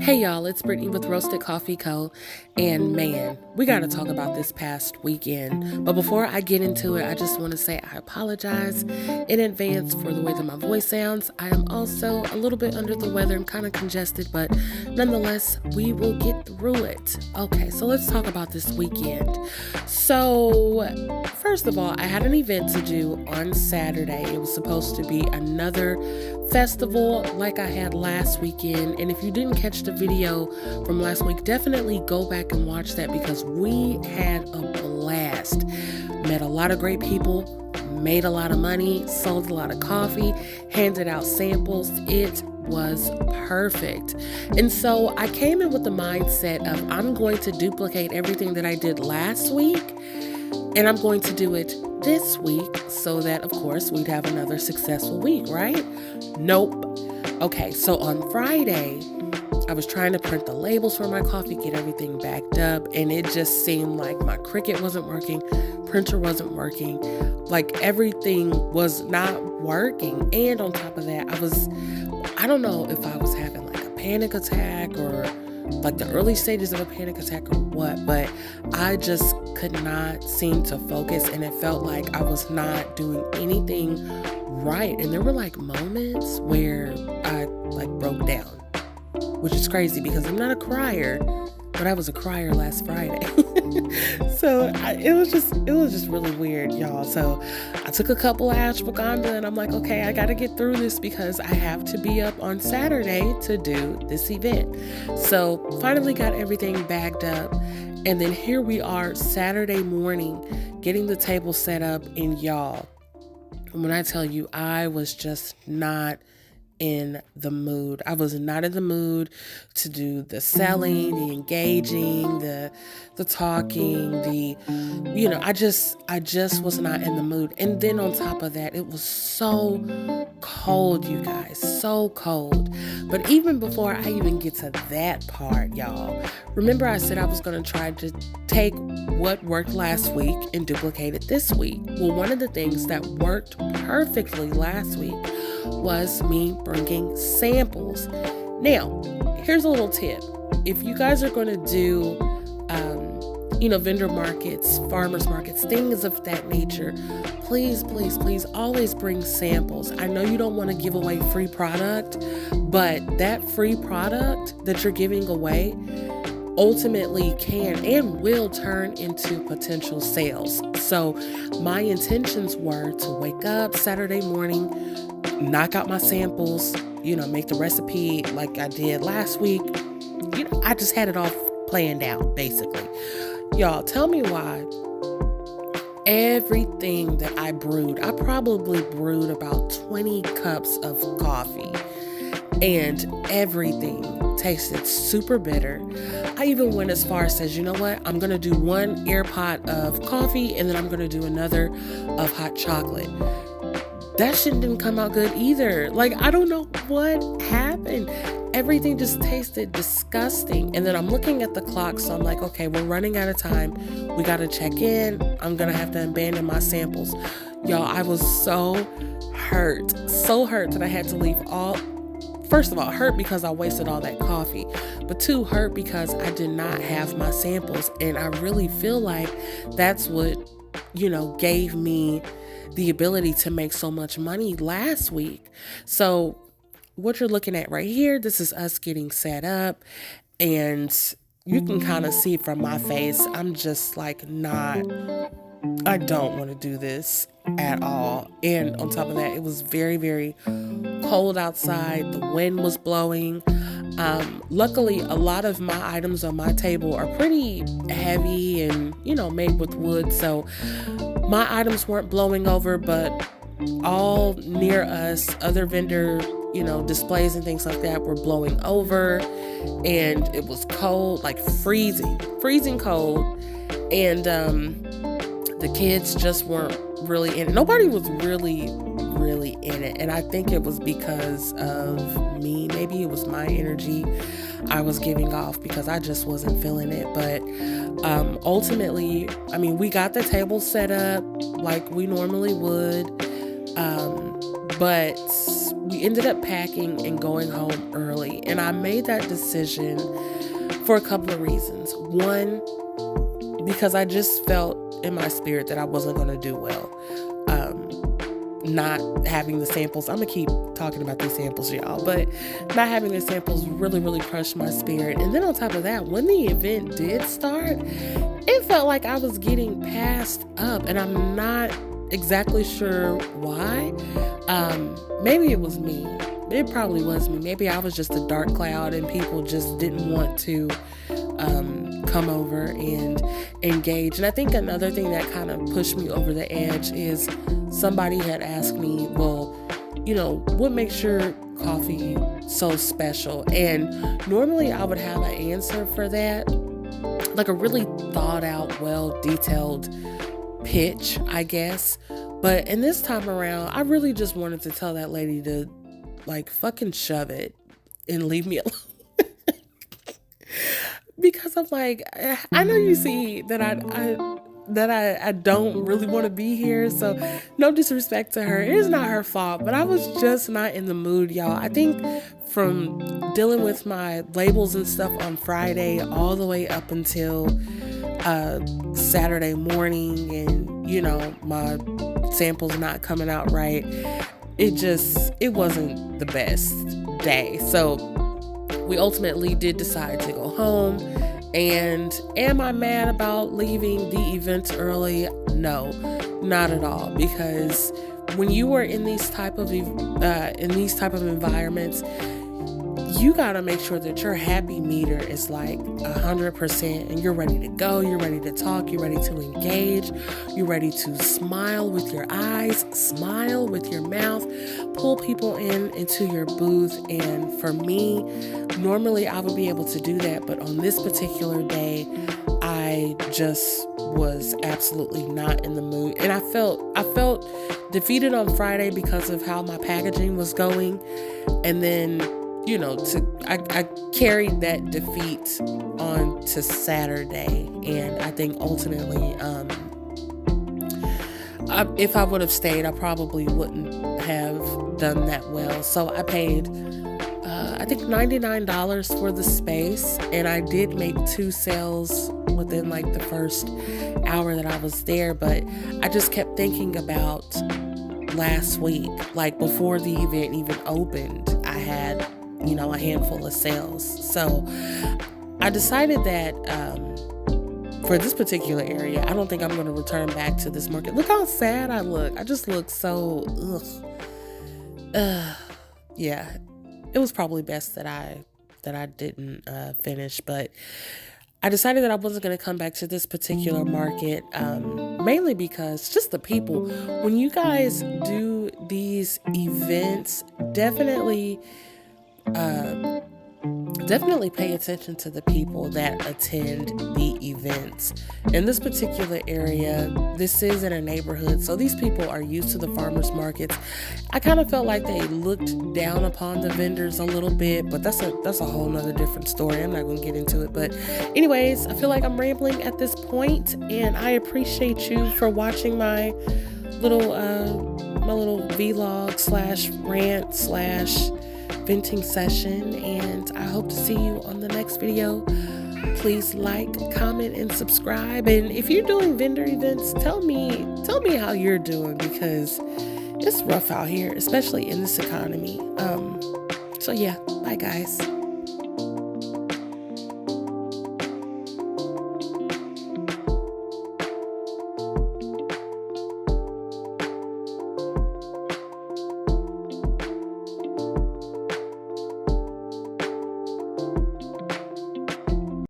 Hey y'all, it's Brittany with Roasted Coffee Co. And man, we got to talk about this past weekend. But before I get into it, I just want to say I apologize in advance for the way that my voice sounds. I am also a little bit under the weather. I'm kind of congested, but nonetheless, we will get through it. Okay, so let's talk about this weekend. So, first of all, I had an event to do on Saturday. It was supposed to be another festival like I had last weekend. And if you didn't catch the video from last week, definitely go back and watch that because we had a blast. Met a lot of great people, made a lot of money, sold a lot of coffee, handed out samples. It was perfect. And so I came in with the mindset of I'm going to duplicate everything that I did last week and I'm going to do it this week so that, of course, we'd have another successful week, right? Nope. Okay, so on Friday, I was trying to print the labels for my coffee, get everything backed up, and it just seemed like my Cricut wasn't working, printer wasn't working, like everything was not working. And on top of that, I don't know if I was having like a panic attack or like the early stages of a panic attack or what, but I just could not seem to focus and it felt like I was not doing anything right. And there were like moments where I like broke down, which is crazy because I'm not a crier, but I was a crier last Friday. So it was just really weird, y'all. So I took a couple of ashwagandha and I'm like, okay, I got to get through this because I have to be up on Saturday to do this event. So finally got everything bagged up. And then here we are Saturday morning getting the table set up, and y'all, when I tell you I was just not in the mood. I was not in the mood to do the selling, the engaging, the talking, I just was not in the mood. And then on top of that, it was so cold, you guys, so cold. But even before I even get to that part, y'all, remember I said I was going to try to take what worked last week and duplicate it this week. Well, one of the things that worked perfectly last week was me bringing samples. Now, here's a little tip. If you guys are going to do, vendor markets, farmers markets, things of that nature, please, please, please always bring samples. I know you don't want to give away free product, but that free product that you're giving away ultimately can and will turn into potential sales. So my intentions were to wake up Saturday morning, knock out my samples, make the recipe like I did last week. I just had it all planned out, basically. Y'all, tell me why everything that I brewed, I probably brewed about 20 cups of coffee, and everything tasted super bitter. I even went as far as says, you know what? I'm going to do one air pot of coffee and then I'm going to do another of hot chocolate. That shit didn't come out good either. Like, I don't know what happened. Everything just tasted disgusting. And then I'm looking at the clock, so I'm like, okay, we're running out of time. We got to check in. I'm going to have to abandon my samples. Y'all, I was so hurt that I had to leave all. First of all, hurt because I wasted all that coffee, but two, hurt because I did not have my samples. And I really feel like that's what, gave me the ability to make so much money last week. So what you're looking at right here, this is us getting set up, and you can kind of see from my face, I'm just like I don't want to do this at all. And on top of that, it was very, very cold outside. The wind was blowing. Luckily, a lot of my items on my table are pretty heavy and, made with wood. So my items weren't blowing over, but all near us, other vendor, displays and things like that were blowing over. And it was cold, like freezing cold. And the kids just weren't really in it. Nobody was really in it. And I think it was because of me. Maybe it was my energy I was giving off because I just wasn't feeling it. But ultimately, we got the table set up like we normally would. But we ended up packing and going home early. And I made that decision for a couple of reasons. One, because I just felt in my spirit that I wasn't going to do well. Not having the samples, I'm gonna keep talking about these samples, y'all, but not having the samples really, really crushed my spirit. And then on top of that, when the event did start, it felt like I was getting passed up, and I'm not exactly sure why. Maybe it was me. It probably was me. Maybe I was just a dark cloud and people just didn't want to come over and engage. And I think another thing that kind of pushed me over the edge is somebody had asked me, well, what makes your coffee so special? And normally I would have an answer for that, like a really thought out, well detailed pitch, I guess. But in this time around, I really just wanted to tell that lady to fucking shove it and leave me alone. Because I'm like, I know you see that I don't really want to be here. So no disrespect to her. It is not her fault, but I was just not in the mood, y'all. I think from dealing with my labels and stuff on Friday all the way up until Saturday morning, and my samples not coming out right, it wasn't the best day. So we ultimately did decide to go home. And am I mad about leaving the events early? No, not at all. Because when you are in these type of environments, you gotta make sure that your happy meter is 100%, and you're ready to go. You're ready to talk. You're ready to engage. You're ready to smile with your eyes, smile with your mouth, pull people into your booth. And for me, normally I would be able to do that, but on this particular day, I just was absolutely not in the mood. And I felt defeated on Friday because of how my packaging was going. And then I carried that defeat on to Saturday, and I think ultimately, if I would have stayed, I probably wouldn't have done that well. So I paid, I think $99 for the space, and I did make 2 sales within the first hour that I was there. But I just kept thinking about last week, before the event even opened, I had a handful of sales. So I decided that for this particular area, I don't think I'm going to return back to this market. Look how sad I look. I just look so yeah, it was probably best that I didn't finish. But I decided that I wasn't going to come back to this particular market, mainly because just the people. When you guys do these events, definitely pay attention to the people that attend the events. In this particular area, this is in a neighborhood, so these people are used to the farmers markets. I kind of felt like they looked down upon the vendors a little bit, but that's a whole nother different story. I'm not going to get into it. But anyways, I feel like I'm rambling at this point, and I appreciate you for watching my little vlog / rant / venting session, and I hope to see you on the next video. Please like, comment, and subscribe. And if you're doing vendor events, tell me how you're doing, because it's rough out here, especially in this economy. So yeah, bye guys.